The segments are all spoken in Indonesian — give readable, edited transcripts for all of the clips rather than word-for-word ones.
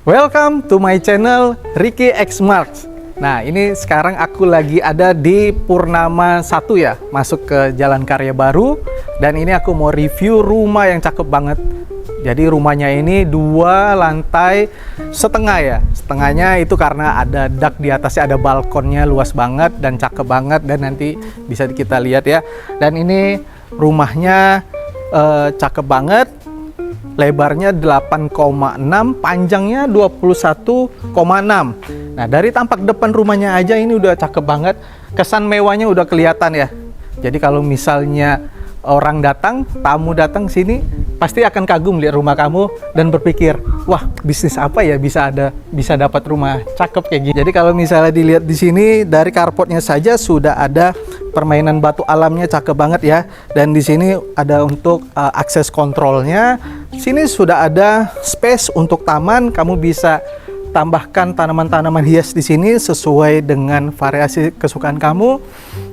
Welcome to my channel Ricky X Marks. Nah, ini sekarang aku lagi ada di Purnama 1 ya, masuk ke Jalan Karya Baru. Dan ini aku mau review rumah yang cakep banget. Jadi rumahnya ini 2 lantai setengah ya. Setengahnya itu karena ada dak di atasnya, ada balkonnya luas banget dan cakep banget. Dan nanti bisa kita lihat ya. Dan ini rumahnya cakep banget. Lebarnya 8,6, panjangnya 21,6. Nah, dari tampak depan rumahnya aja ini udah cakep banget. Kesan mewahnya udah kelihatan ya. Jadi kalau misalnya orang datang, tamu datang sini, pasti akan kagum lihat rumah kamu dan berpikir, wah, bisnis apa ya bisa dapat rumah cakep kayak gini. Jadi kalau misalnya dilihat di sini dari carportnya saja sudah ada permainan batu alamnya, cakep banget ya. Dan di sini ada untuk akses kontrolnya. Sini sudah ada space untuk taman, kamu bisa tambahkan tanaman-tanaman hias di sini sesuai dengan variasi kesukaan kamu.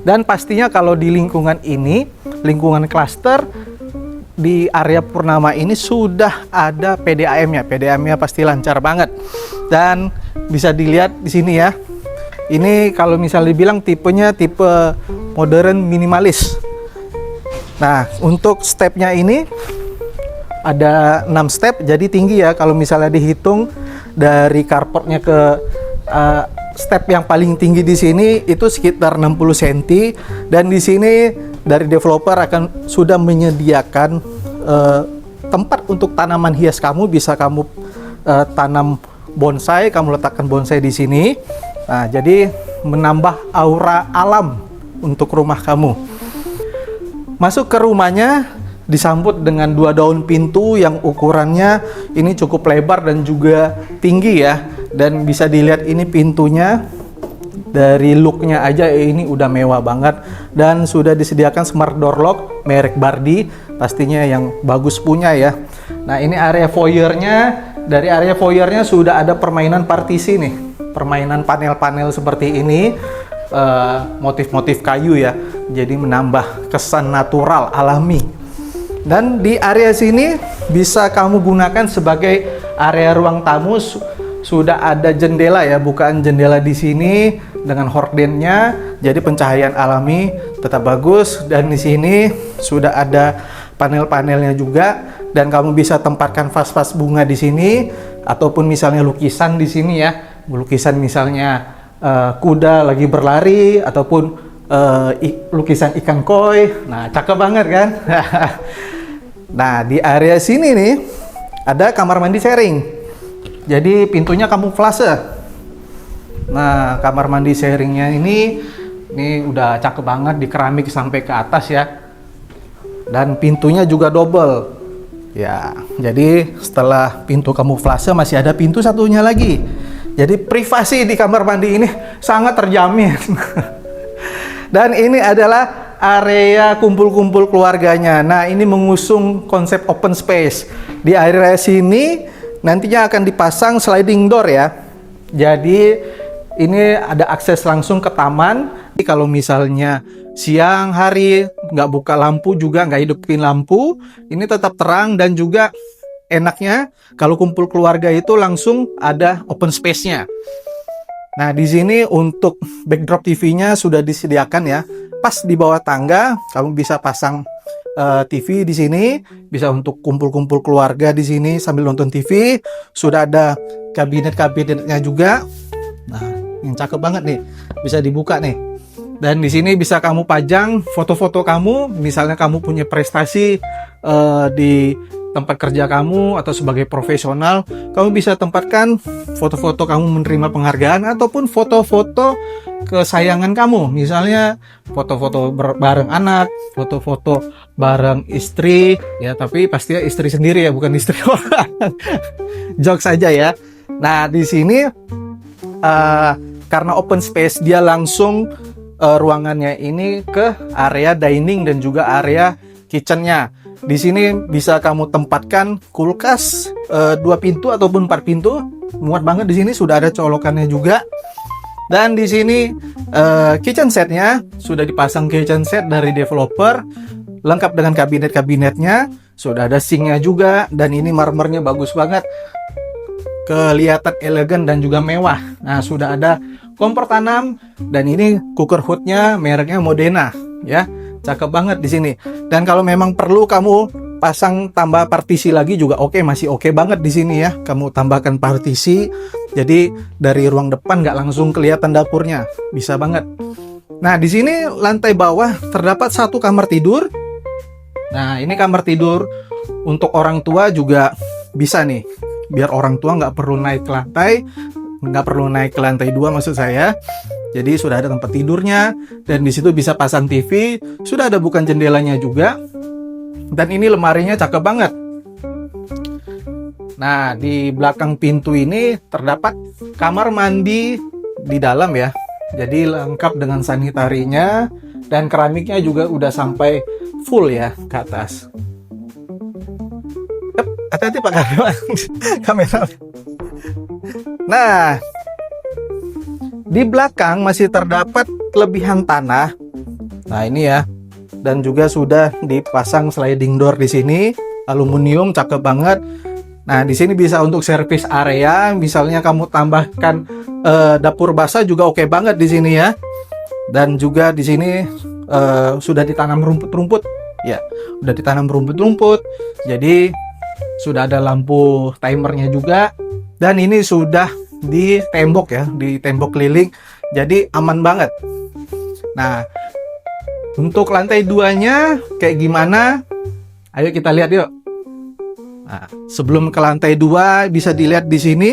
Dan pastinya kalau di lingkungan ini, lingkungan klaster di area Purnama ini sudah ada PDAM-nya. PDAM-nya pasti lancar banget. Dan bisa dilihat di sini ya. Ini kalau misalnya dibilang tipenya tipe modern minimalis. Nah, untuk stepnya ini ada 6 step, jadi tinggi ya. Kalau misalnya dihitung dari carportnya ke step yang paling tinggi di sini itu sekitar 60 cm. Dan di sini dari developer akan sudah menyediakan tempat untuk tanaman hias kamu. Bisa kamu tanam bonsai, kamu letakkan bonsai di sini. Nah, jadi menambah aura alam untuk rumah kamu. Masuk ke rumahnya disambut dengan 2 daun pintu yang ukurannya ini cukup lebar dan juga tinggi ya. Dan bisa dilihat ini pintunya, dari looknya aja ini udah mewah banget. Dan sudah disediakan smart door lock merek Bardi, pastinya yang bagus punya ya. Nah, ini area foyernya. Dari area foyernya sudah ada permainan partisi nih, permainan panel-panel seperti ini, motif-motif kayu ya, jadi menambah kesan natural alami. Dan di area sini bisa kamu gunakan sebagai area ruang tamu. Sudah ada jendela ya, bukaan jendela di sini dengan hordennya, jadi pencahayaan alami tetap bagus. Dan di sini sudah ada panel-panelnya juga, dan kamu bisa tempatkan vas-vas bunga di sini, ataupun misalnya lukisan di sini ya, lukisan misalnya kuda lagi berlari, ataupun lukisan ikan koi. Nah, cakep banget kan? Nah, di area sini nih ada kamar mandi sharing. Jadi pintunya kamuflase. Nah, kamar mandi sharingnya ini udah cakep banget, di keramik sampai ke atas ya. Dan pintunya juga double. Ya, jadi setelah pintu kamuflase masih ada pintu satunya lagi. Jadi privasi di kamar mandi ini sangat terjamin. Dan ini adalah area kumpul-kumpul keluarganya. Nah, ini mengusung konsep open space. Di area sini nantinya akan dipasang sliding door ya. Jadi ini ada akses langsung ke taman. Kalau misalnya siang hari nggak buka lampu juga, nggak hidupin lampu, ini tetap terang. Dan juga enaknya kalau kumpul keluarga itu langsung ada open space-nya. Nah, di sini untuk backdrop TV-nya sudah disediakan ya. Pas di bawah tangga, kamu bisa pasang TV di sini, bisa untuk kumpul-kumpul keluarga di sini sambil nonton TV. Sudah ada kabinet-kabinetnya juga. Nah, yang cakep banget nih, bisa dibuka nih. Dan di sini bisa kamu pajang foto-foto kamu, misalnya kamu punya prestasi di tempat kerja kamu atau sebagai profesional, kamu bisa tempatkan foto-foto kamu menerima penghargaan ataupun foto-foto kesayangan kamu, misalnya foto-foto bareng anak, foto-foto bareng istri ya, tapi pastinya istri sendiri ya, bukan istri orang. Jokes saja ya. Nah, di sini karena open space, dia langsung ruangannya ini ke area dining dan juga area kitchennya. Di sini bisa kamu tempatkan kulkas 2 pintu ataupun 4 pintu, muat banget. Di sini sudah ada colokannya juga. Dan di sini kitchen setnya sudah dipasang kitchen set dari developer, lengkap dengan kabinet-kabinetnya. Sudah ada sinknya juga, dan ini marmernya bagus banget. kelihatan elegan dan juga mewah. Nah, sudah ada kompor tanam dan ini cooker hoodnya mereknya Modena ya. Cakep banget di sini. Dan kalau memang perlu kamu pasang tambah partisi lagi juga oke, masih oke banget di sini ya. Kamu tambahkan partisi, jadi dari ruang depan nggak langsung kelihatan dapurnya, bisa banget. Nah, di sini lantai bawah terdapat satu kamar tidur. Nah, ini kamar tidur untuk orang tua juga bisa nih, biar orang tua nggak perlu naik ke lantai, nggak perlu naik ke lantai 2 maksud saya. Jadi sudah ada tempat tidurnya dan di situ bisa pasang TV, sudah ada bukan jendelanya juga. Dan ini lemarinya cakep banget. Nah, di belakang pintu ini terdapat kamar mandi di dalam ya. Jadi lengkap dengan sanitarinya dan keramiknya juga udah sampai full ya ke atas. Hati-hati Pak kamera. Nah, di belakang masih terdapat kelebihan tanah. Nah, ini ya. Dan juga sudah dipasang sliding door di sini, aluminium, cakep banget. Nah, di sini bisa untuk servis area, misalnya kamu tambahkan dapur basah juga oke banget di sini ya. Dan juga di sini sudah ditanam rumput-rumput, ya, sudah ditanam rumput-rumput. Jadi sudah ada lampu timernya juga. Dan ini sudah di tembok ya, di tembok keliling. Jadi aman banget. Nah, untuk lantai 2-nya kayak gimana? Ayo kita lihat yuk. Nah, sebelum ke lantai 2 bisa dilihat di sini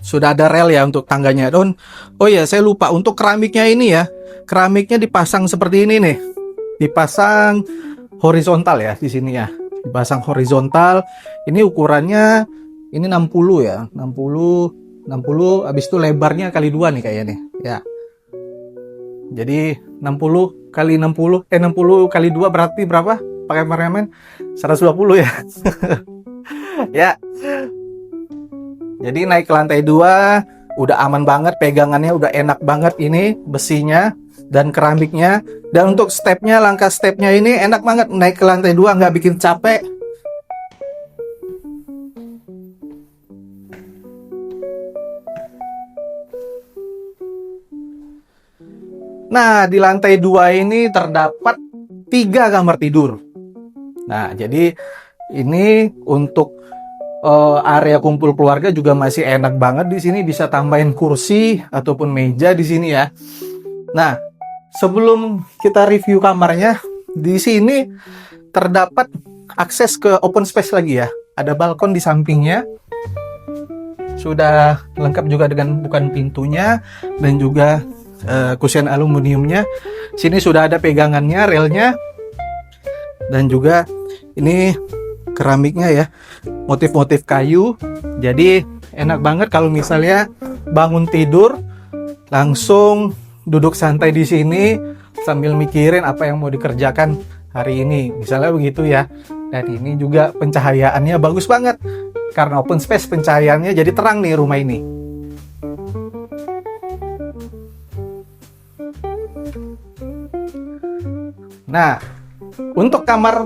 sudah ada rel ya untuk tangganya. Oh ya, saya lupa untuk keramiknya ini ya. Keramiknya dipasang seperti ini nih. Dipasang horizontal ya di sini ya. Dipasang horizontal. Ini ukurannya ini 60 ya. 60 habis itu lebarnya kali 2 nih kayaknya nih. Ya. Jadi 60 kali 60 60 kali 2 berarti berapa? Pakai kameramen 120 ya. Ya. Jadi naik ke lantai 2 udah aman banget, pegangannya udah enak banget ini besinya dan keramiknya. Dan untuk stepnya, langkah stepnya ini enak banget, naik ke lantai 2 nggak bikin capek. Nah, di lantai 2 ini terdapat 3 kamar tidur. Nah, jadi ini untuk area kumpul keluarga juga masih enak banget di sini, bisa tambahin kursi ataupun meja di sini ya. Nah, sebelum kita review kamarnya, di sini terdapat akses ke open space lagi ya. Ada balkon di sampingnya. Sudah lengkap juga dengan bukan pintunya dan juga kusen aluminiumnya. Sini sudah ada pegangannya, relnya, dan juga ini keramiknya ya, motif-motif kayu. Jadi enak banget kalau misalnya bangun tidur langsung duduk santai di sini sambil mikirin apa yang mau dikerjakan hari ini, misalnya begitu ya. Dan ini juga pencahayaannya bagus banget karena open space, pencahayaannya jadi terang nih rumah ini. Nah, untuk kamar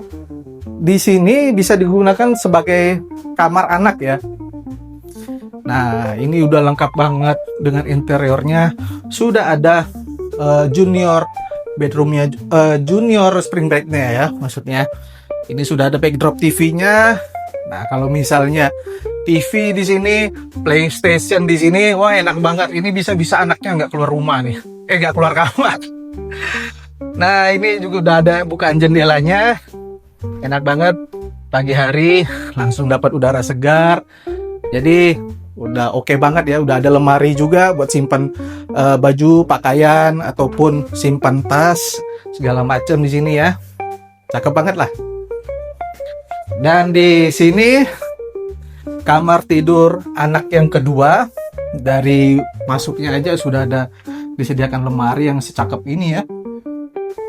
di sini bisa digunakan sebagai kamar anak ya. Nah, ini udah lengkap banget dengan interiornya. Sudah ada junior bedroomnya, junior spring bednya ya, maksudnya. Ini sudah ada backdrop TV-nya. Nah, kalau misalnya TV di sini, PlayStation di sini, wah enak banget. Ini bisa anaknya nggak keluar rumah nih, nggak keluar kamar. Nah, ini juga udah ada bukaan jendelanya. Enak banget, pagi hari langsung dapat udara segar. Jadi udah oke banget ya. Udah ada lemari juga buat simpan baju, pakaian ataupun simpan tas segala macam di sini ya. Cakep banget lah. Dan di sini kamar tidur anak yang kedua. Dari masuknya aja sudah ada disediakan lemari yang secakep ini ya.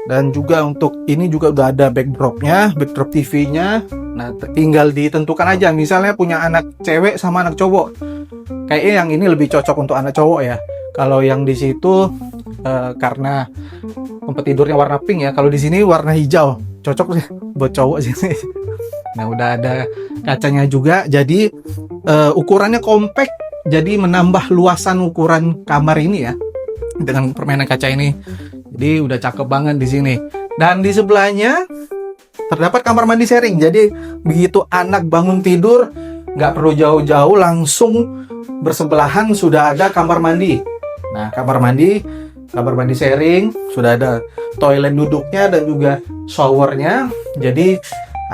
Dan juga untuk ini juga udah ada backdropnya, backdrop TV-nya. Nah, tinggal ditentukan aja. Misalnya punya anak cewek sama anak cowok. Kayaknya yang ini lebih cocok untuk anak cowok ya. Kalau yang di situ karena tempat tidurnya warna pink ya. Kalau di sini warna hijau, cocok sih buat cowok sini. Nah, udah ada kacanya juga, jadi ukurannya compact, jadi menambah luasan ukuran kamar ini ya dengan permainan kaca ini. Jadi udah cakep banget di sini. Dan di sebelahnya terdapat kamar mandi sharing. Jadi begitu anak bangun tidur, nggak perlu jauh-jauh, langsung bersebelahan sudah ada kamar mandi. Nah, kamar mandi sharing, sudah ada toilet duduknya dan juga showernya. Jadi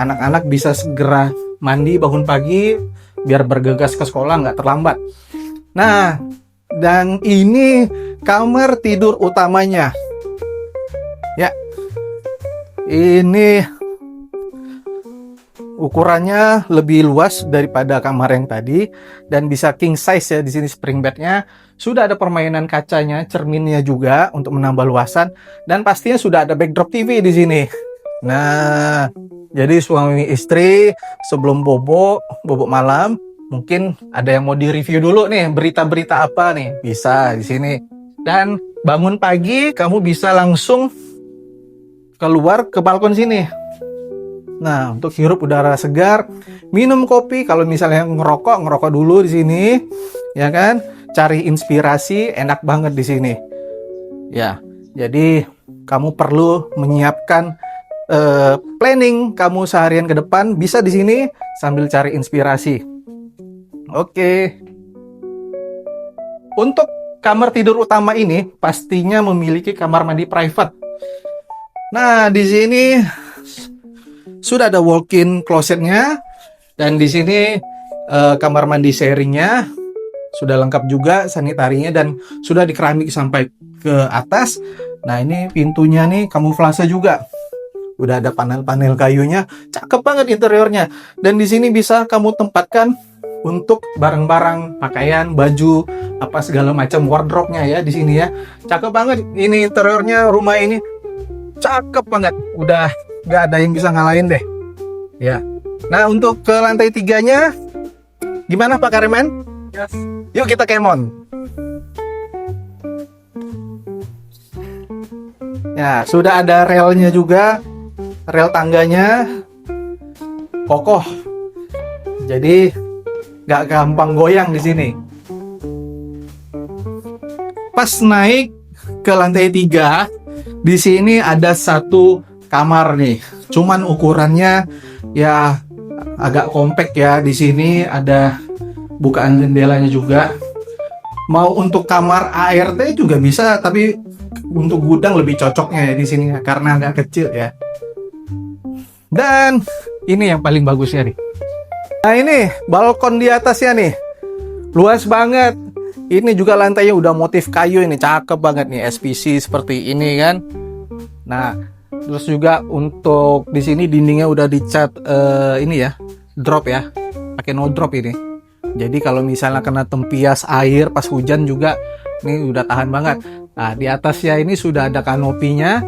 anak-anak bisa segera mandi bangun pagi biar bergegas ke sekolah, nggak terlambat. Nah, dan ini kamar tidur utamanya. Ya, ini ukurannya lebih luas daripada kamar yang tadi dan bisa king size ya. Di sini spring bednya sudah ada permainan kacanya, cerminnya juga untuk menambah luasan, dan pastinya sudah ada backdrop TV di sini. Nah, jadi suami istri sebelum bobok malam, mungkin ada yang mau di-review dulu nih, berita-berita apa nih, bisa di sini. Dan bangun pagi kamu bisa langsung keluar ke balkon sini. Nah, untuk hirup udara segar, minum kopi, kalau misalnya ngerokok dulu di sini, ya kan? Cari inspirasi, enak banget di sini. Ya, jadi kamu perlu menyiapkan planning kamu seharian ke depan, bisa di sini sambil cari inspirasi. Oke. Untuk kamar tidur utama ini pastinya memiliki kamar mandi private. Nah, di sini sudah ada walk-in closetnya, dan di sini kamar mandi sharingnya sudah lengkap juga, sanitarinya, dan sudah dikeramik sampai ke atas. Nah, ini pintunya nih kamuflase juga. Udah ada panel-panel kayunya, cakep banget interiornya. Dan di sini bisa kamu tempatkan untuk barang-barang, pakaian, baju, apa segala macam wardrobe-nya ya di sini ya. Cakep banget ini interiornya, rumah ini cakep banget. Udah nggak ada yang bisa ngalahin deh. Ya. Nah, untuk ke lantai 3-nya gimana Pak Kareman? Yes. Yuk kita kemon. Ya, sudah ada relnya juga. Rel tangganya kokoh. Jadi nggak gampang goyang di sini. Pas naik ke lantai 3, di sini ada satu kamar nih. Cuman ukurannya ya agak compact ya. Di sini ada bukaan jendelanya juga. Mau untuk kamar ART juga bisa, tapi untuk gudang lebih cocoknya ya di sini karena agak kecil ya. Dan ini yang paling bagusnya nih. Nah, ini balkon di atasnya nih. Luas banget. Ini juga lantainya udah motif kayu, ini cakep banget nih, SPC seperti ini kan. Nah, terus juga untuk di sini dindingnya udah dicat ini ya, drop ya. Pakai no drop ini. Jadi kalau misalnya kena tempias air pas hujan juga ini udah tahan banget. Nah, di atasnya ini sudah ada kanopinya.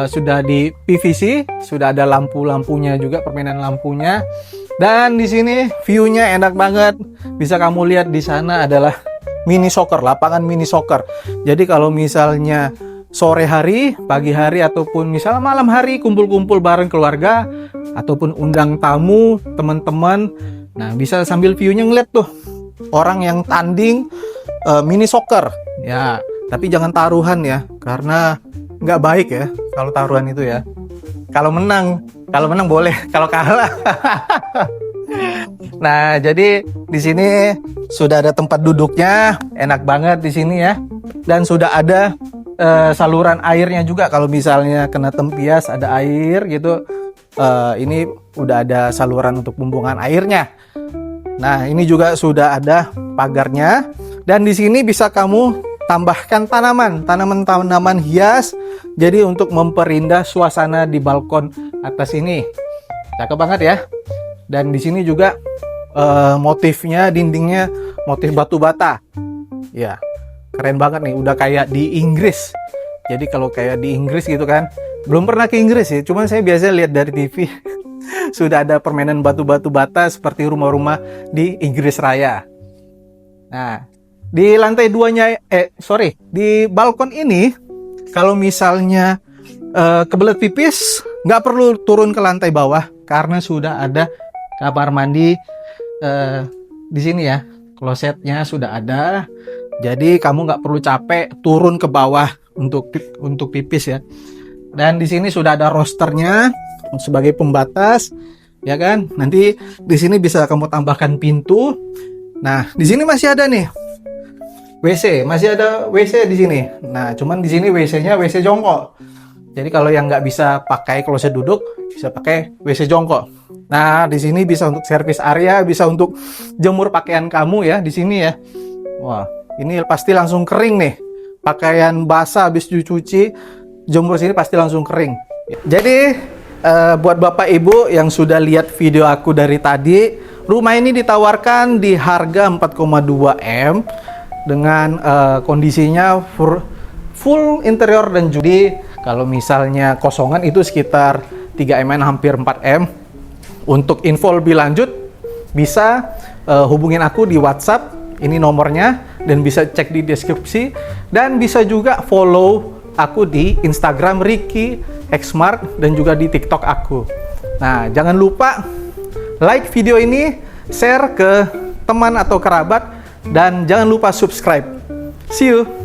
Sudah di PVC, sudah ada lampu-lampunya juga, permainan lampunya. Dan di sini view-nya enak banget. Bisa kamu lihat di sana adalah mini soccer, lapangan mini soccer. Jadi kalau misalnya sore hari, pagi hari, ataupun misalnya malam hari kumpul-kumpul bareng keluarga ataupun undang tamu, teman-teman, nah bisa sambil view-nya ngeliat tuh orang yang tanding mini soccer. Ya, tapi jangan taruhan ya, karena nggak baik ya kalau taruhan itu ya. Kalau menang boleh, kalau kalah. Nah, jadi di sini sudah ada tempat duduknya, enak banget di sini ya. Dan sudah ada saluran airnya juga, kalau misalnya kena tempias ada air gitu. Ini udah ada saluran untuk pembuangan airnya. Nah, ini juga sudah ada pagarnya, dan di sini bisa kamu tambahkan tanaman hias, jadi untuk memperindah suasana di balkon atas ini. Cakep banget ya. Dan di sini juga motifnya, dindingnya motif batu bata. Ya, keren banget nih, udah kayak di Inggris. Jadi kalau kayak di Inggris gitu kan, belum pernah ke Inggris ya, cuman saya biasa lihat dari TV. Sudah ada permainan batu-batu bata seperti rumah-rumah di Inggris Raya. Nah, di lantai 2-nya, di balkon ini, kalau misalnya kebelet pipis nggak perlu turun ke lantai bawah karena sudah ada kamar mandi di sini ya. Klosetnya sudah ada. Jadi kamu nggak perlu capek turun ke bawah untuk pipis ya. Dan di sini sudah ada rosternya sebagai pembatas, ya kan? Nanti di sini bisa kamu tambahkan pintu. Nah, di sini masih ada nih WC, masih ada WC di sini. Nah, cuman di sini WC-nya WC jongkok. Jadi kalau yang nggak bisa pakai kloset duduk, bisa pakai WC jongkok. Nah, di sini bisa untuk servis area, bisa untuk jemur pakaian kamu ya di sini ya. Wah, ini pasti langsung kering nih. Pakaian basah habis dicuci, jemur sini pasti langsung kering. Jadi buat Bapak Ibu yang sudah lihat video aku dari tadi, rumah ini ditawarkan di harga 4,2 M dengan kondisinya full interior dan judi. Kalau misalnya kosongan itu sekitar 3 M, hampir 4 M. Untuk info lebih lanjut bisa hubungin aku di WhatsApp, ini nomornya, dan bisa cek di deskripsi, dan bisa juga follow aku di Instagram Ricky X Mart dan juga di TikTok aku. Nah, jangan lupa like video ini, share ke teman atau kerabat, dan jangan lupa subscribe. See you.